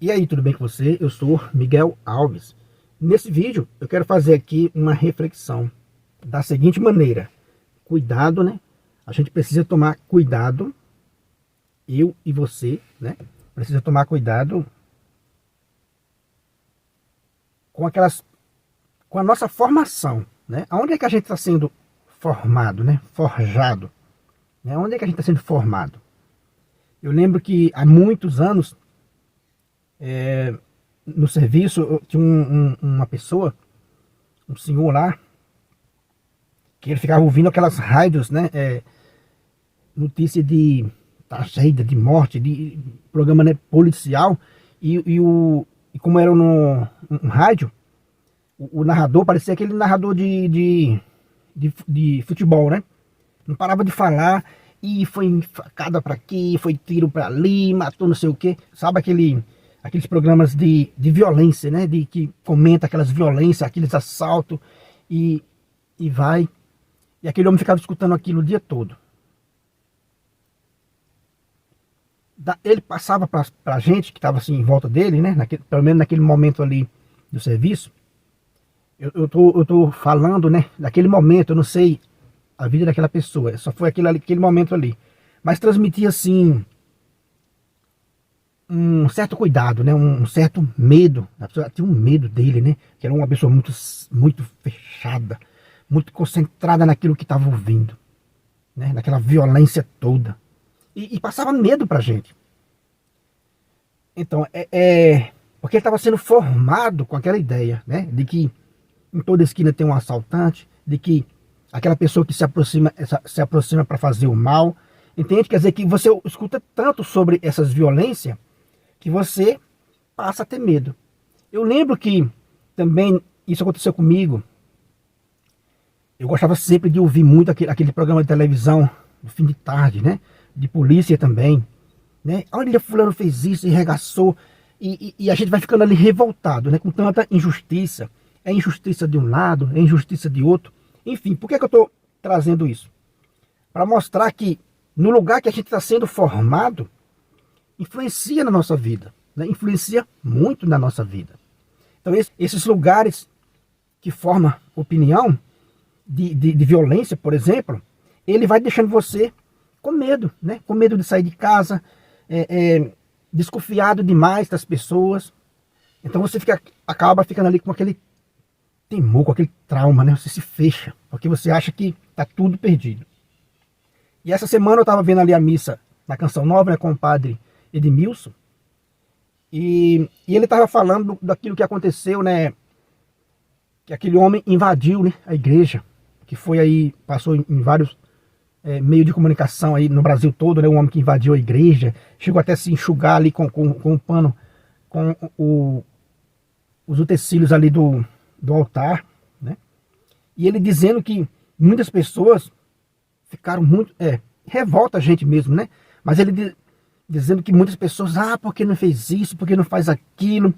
E aí, tudo bem com você? Eu sou Miguel Alves. Nesse vídeo, eu quero fazer aqui uma reflexão da seguinte maneira. Cuidado, né? A gente precisa tomar cuidado, eu e você, né? Precisa tomar cuidado com a nossa formação, né? Aonde é que a gente está sendo formado, né? Forjado, né? Onde é que a gente está sendo formado? Eu lembro que há muitos anos, no serviço, eu tinha uma pessoa, um senhor lá, que ele ficava ouvindo aquelas rádios, né? Notícia de tragédia, de morte, de programa, né, policial. E como era um rádio, o narrador parecia aquele narrador de futebol, né? Não parava de falar. E foi facada para aqui, foi tiro para ali, matou não sei o que. Sabe aqueles programas de violência, né? Que comenta aquelas violências, aqueles assaltos. E vai. E aquele homem ficava escutando aquilo o dia todo. Ele passava para a gente que estava assim em volta dele, né? Pelo menos naquele momento ali do serviço. Eu tô falando, né? Daquele momento, eu não sei a vida daquela pessoa, só foi aquele momento ali. Mas transmitia assim um certo cuidado, né? Um certo medo. A pessoa tinha um medo dele, né? Que era uma pessoa muito fechada, muito concentrada naquilo que estava ouvindo, né? Naquela violência toda. E passava medo pra gente. Então, porque ele estava sendo formado com aquela ideia, né? De que em toda esquina tem um assaltante, de que aquela pessoa que se aproxima para fazer o mal, entende? Quer dizer que você escuta tanto sobre essas violências que você passa a ter medo. Eu lembro que também isso aconteceu comigo. Eu gostava sempre de ouvir muito aquele programa de televisão no fim de tarde, né? De polícia também, né? Olha, fulano fez isso e regaçou. E a gente vai ficando ali revoltado, né? Com tanta injustiça. É injustiça de um lado, é injustiça de outro. Enfim, por que eu estou trazendo isso? Para mostrar que no lugar que a gente está sendo formado, influencia na nossa vida, né? Influencia muito na nossa vida. Então esses lugares que formam opinião de violência, por exemplo, ele vai deixando você com medo, né? Com medo de sair de casa, desconfiado demais das pessoas. Então você acaba ficando ali com aquele temor, com aquele trauma, né? Você se fecha, porque você acha que tá tudo perdido. E essa semana eu estava vendo ali a missa na Canção Nova, né, com o padre Edmilson, e ele estava falando daquilo que aconteceu, né? Que aquele homem invadiu, né, a igreja, que foi aí, passou em vários meios de comunicação aí no Brasil todo, né? Um homem que invadiu a igreja, chegou até a se enxugar ali com um pano, com os utensílios ali do altar, né? E ele dizendo que muitas pessoas ficaram muito, revolta a gente mesmo, né? Mas ele dizendo que muitas pessoas, porque não fez isso, porque não faz aquilo,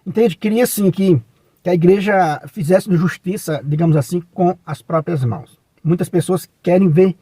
entende? Queria assim que a igreja fizesse justiça, digamos assim, com as próprias mãos. Muitas pessoas querem ver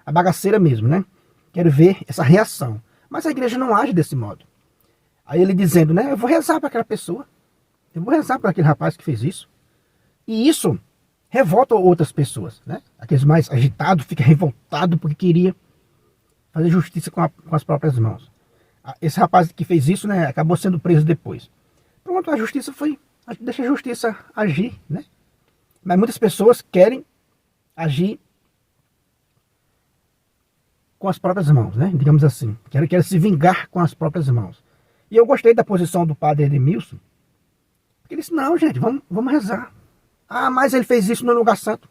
a bagaceira mesmo, né? Querem ver essa reação, mas a igreja não age desse modo. Aí ele dizendo, né? Eu vou rezar para aquela pessoa, eu vou rezar para aquele rapaz que fez isso. E isso revolta outras pessoas, né? Aqueles mais agitados ficam revoltados porque queria fazer justiça com as próprias mãos. Esse rapaz que fez isso, né, acabou sendo preso depois. Pronto, a justiça deixa a justiça agir, né? Mas muitas pessoas querem agir com as próprias mãos, né? Digamos assim. Querem se vingar com as próprias mãos. E eu gostei da posição do padre Edmilson, porque ele disse, não, gente, vamos rezar. Mas ele fez isso no lugar santo.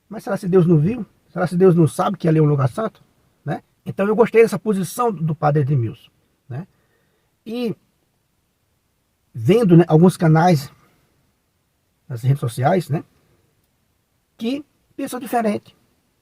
Mas será se Deus não viu? Será se Deus não sabe que ali é um lugar santo? Né? Então eu gostei dessa posição do padre Edmilson, né? E vendo, né, alguns canais nas redes sociais, né, que pensam diferente.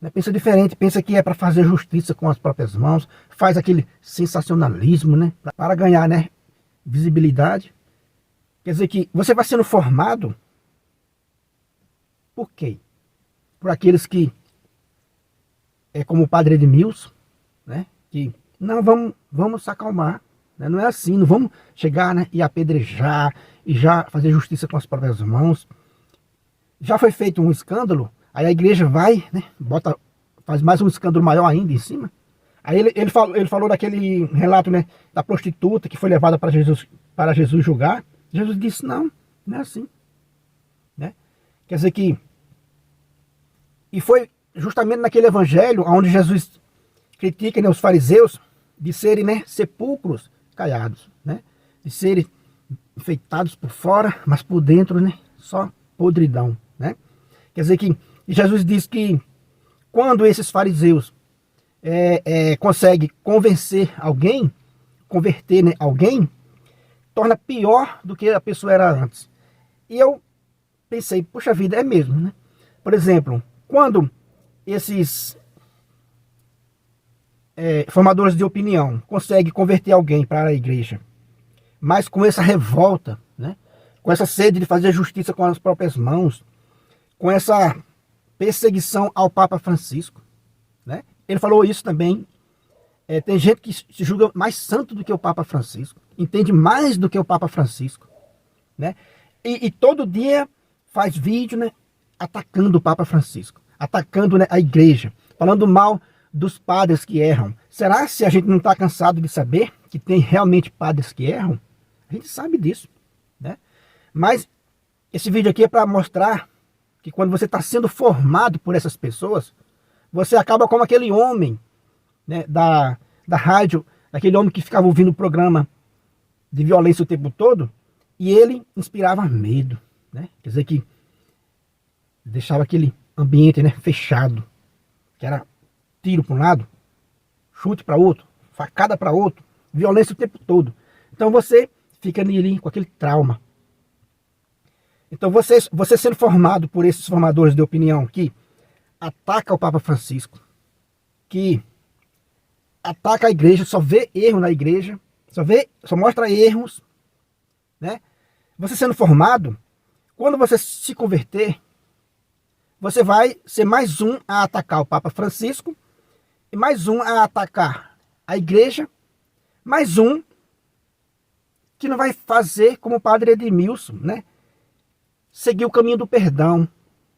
Né? Pensa que é para fazer justiça com as próprias mãos, faz aquele sensacionalismo, né, para ganhar, né, visibilidade. Quer dizer que você vai sendo formado por quê? Por aqueles que como o padre Edmilson, né? Que não, vamos se acalmar, né? Não é assim, não vamos chegar, né, e apedrejar, e já fazer justiça com as próprias mãos. Já foi feito um escândalo, aí a igreja vai, né, faz mais um escândalo maior ainda em cima. Aí ele falou daquele relato, né, da prostituta que foi levada para Jesus julgar. Jesus disse, não, não é assim, né? Quer dizer que... E foi justamente naquele evangelho onde Jesus critica, né, os fariseus de serem, né, sepulcros caiados, né? De serem enfeitados por fora, mas por dentro, né, só podridão, né? Quer dizer que Jesus diz que quando esses fariseus conseguem converter, né, alguém, torna pior do que a pessoa era antes. E eu pensei, puxa vida, é mesmo, né? Por exemplo, quando esses formadores de opinião conseguem converter alguém para a igreja, mas com essa revolta, né, com essa sede de fazer justiça com as próprias mãos, com essa perseguição ao Papa Francisco, né? Ele falou isso também. Tem gente que se julga mais santo do que o Papa Francisco, entende mais do que o Papa Francisco, né? E todo dia faz vídeo, né, atacando o Papa Francisco, atacando, né, a igreja, falando mal dos padres que erram. Será se a gente não está cansado de saber que tem realmente padres que erram? A gente sabe disso, né? Mas esse vídeo aqui é para mostrar que quando você está sendo formado por essas pessoas, você acaba como aquele homem, né, da rádio, aquele homem que ficava ouvindo o programa de violência o tempo todo, e ele inspirava medo, né? Quer dizer que deixava aquele ambiente, né, fechado, que era tiro para um lado, chute para outro, facada para outro, violência o tempo todo. Então você fica ali com aquele trauma. Então você sendo formado por esses formadores de opinião que ataca o Papa Francisco, que ataca a igreja, só vê erro na igreja, só mostra erros, né? Você sendo formado, quando você se converter, você vai ser mais um a atacar o Papa Francisco, e mais um a atacar a igreja, mais um que não vai fazer como o padre Edmilson, né? Seguir o caminho do perdão,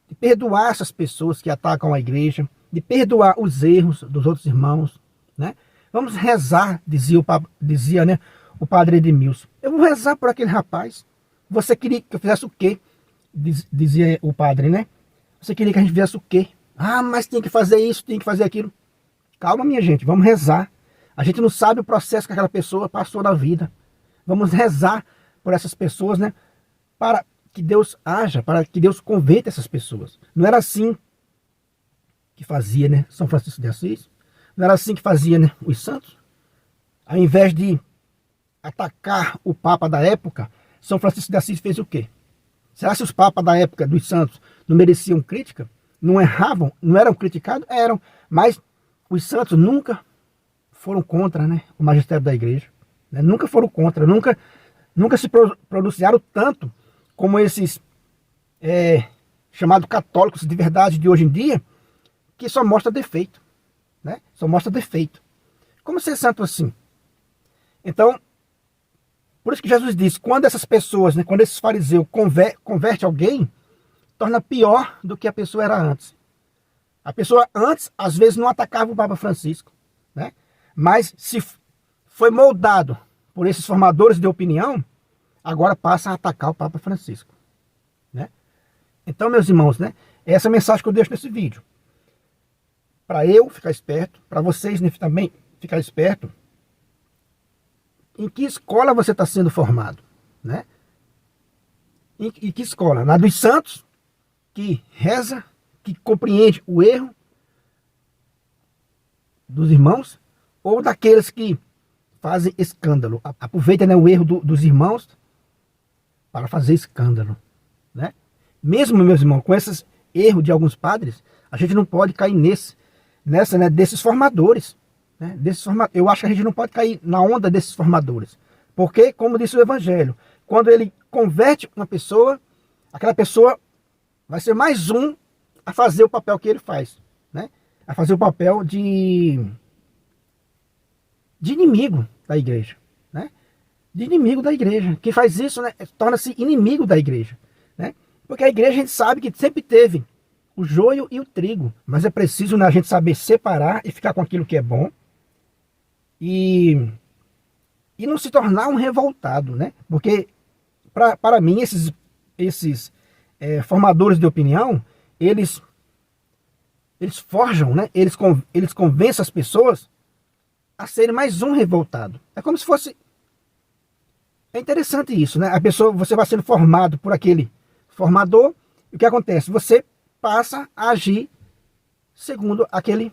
de perdoar essas pessoas que atacam a igreja, de perdoar os erros dos outros irmãos, né? Vamos rezar, dizia, né, o padre Edmilson. Eu vou rezar por aquele rapaz. Você queria que eu fizesse o quê? Dizia o padre, né? Você queria que a gente fizesse o quê? Ah, mas tem que fazer isso, tem que fazer aquilo. Calma, minha gente, vamos rezar. A gente não sabe o processo que aquela pessoa passou na vida. Vamos rezar por essas pessoas, né? Para que Deus haja, para que Deus converta essas pessoas. Não era assim que fazia, né, São Francisco de Assis? Não era assim que fazia, né, os santos? Ao invés de atacar o Papa da época, São Francisco de Assis fez o quê? Será que os papas da época dos santos não mereciam crítica? Não erravam? Não eram criticados? Eram. Mas os santos nunca foram contra, né, o magistério da igreja. Né? Nunca foram contra. Nunca se pronunciaram tanto como esses chamados católicos de verdade de hoje em dia, que só mostra defeito. Né? Só mostra defeito. Como ser santo assim? Então, por isso que Jesus disse, quando essas pessoas, né, quando esses fariseus converte alguém, torna pior do que a pessoa era antes. A pessoa antes, às vezes, não atacava o Papa Francisco, né? Mas se foi moldado por esses formadores de opinião, agora passa a atacar o Papa Francisco, né? Então, meus irmãos, né, essa é a mensagem que eu deixo nesse vídeo. Para eu ficar esperto, para vocês, né, também ficar esperto, em que escola você está sendo formado, né? Em que escola? Na dos santos, que reza, que compreende o erro dos irmãos, ou daqueles que fazem escândalo, aproveitam, né, o erro dos irmãos para fazer escândalo, né? Mesmo, meus irmãos, com esses erros de alguns padres, a gente não pode cair né, desses formadores. Né? Eu acho que a gente não pode cair na onda desses formadores. Porque, como disse o Evangelho, quando ele converte uma pessoa, aquela pessoa vai ser mais um a fazer o papel que ele faz. Né? A fazer o papel de inimigo da igreja. Né? de inimigo da igreja. Quem faz isso, né, torna-se inimigo da igreja, né? Porque a igreja, a gente sabe que sempre teve o joio e o trigo, mas é preciso, né, a gente saber separar e ficar com aquilo que é bom e não se tornar um revoltado, né? Porque para mim esses formadores de opinião, eles forjam, né? Eles convencem as pessoas a serem mais um revoltado. É como se fosse... É interessante isso, né? A pessoa, você vai sendo formado por aquele formador, e o que acontece? Você passa a agir segundo aquele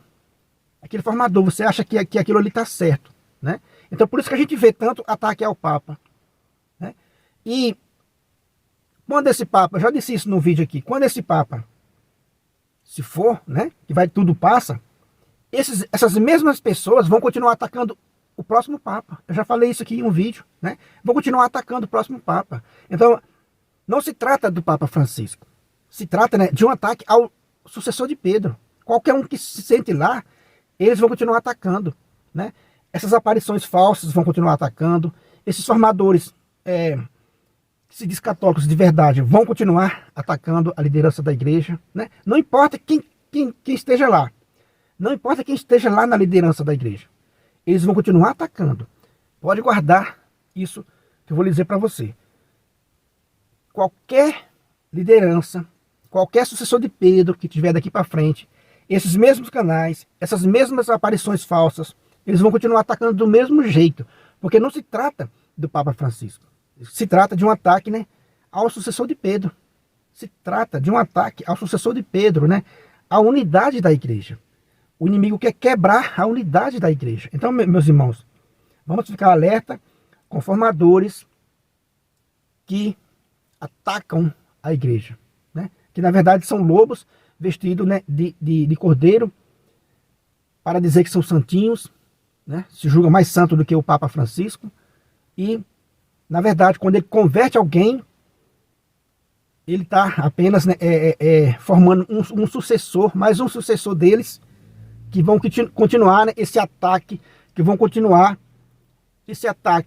formador. Você acha que aquilo ali está certo, né? Então por isso que a gente vê tanto ataque ao Papa, né? E quando esse Papa, eu já disse isso no vídeo aqui, quando esse Papa se for, né, que vai tudo passa, essas mesmas pessoas vão continuar atacando o próximo Papa. Eu já falei isso aqui em um vídeo, né? Vão continuar atacando o próximo Papa. Então, não se trata do Papa Francisco. Se trata, né, de um ataque ao sucessor de Pedro. Qualquer um que se sente lá, eles vão continuar atacando, né? Essas aparições falsas vão continuar atacando. Esses formadores que se diz católicos de verdade vão continuar atacando a liderança da igreja, né? Não importa quem esteja lá. Não importa quem esteja lá na liderança da igreja. Eles vão continuar atacando. Pode guardar isso que eu vou lhe dizer para você. Qualquer liderança, qualquer sucessor de Pedro que tiver daqui para frente, esses mesmos canais, essas mesmas aparições falsas, eles vão continuar atacando do mesmo jeito. Porque não se trata do Papa Francisco. Se trata de um ataque, né, ao sucessor de Pedro. Se trata de um ataque ao sucessor de Pedro, né, à unidade da igreja. O inimigo quer quebrar a unidade da igreja. Então, meus irmãos, vamos ficar alerta com formadores que atacam a igreja, né? Que na verdade são lobos vestidos, né, de cordeiro para dizer que são santinhos, né? Se julga mais santo do que o Papa Francisco. E, na verdade, quando ele converte alguém, ele está apenas, né, formando um sucessor, mais um sucessor deles, que vão continuar, né, esse ataque,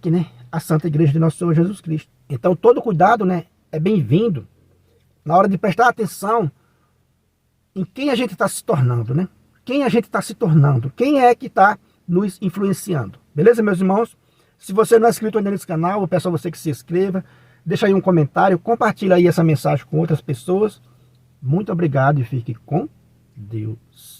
né, à Santa Igreja de Nosso Senhor Jesus Cristo. Então todo cuidado, né, é bem-vindo na hora de prestar atenção em quem a gente está se tornando, né? Quem a gente está se tornando, quem é que está nos influenciando. Beleza, meus irmãos? Se você não é inscrito ainda nesse canal, eu peço a você que se inscreva, deixa aí um comentário, compartilha aí essa mensagem com outras pessoas. Muito obrigado e fique com Deus.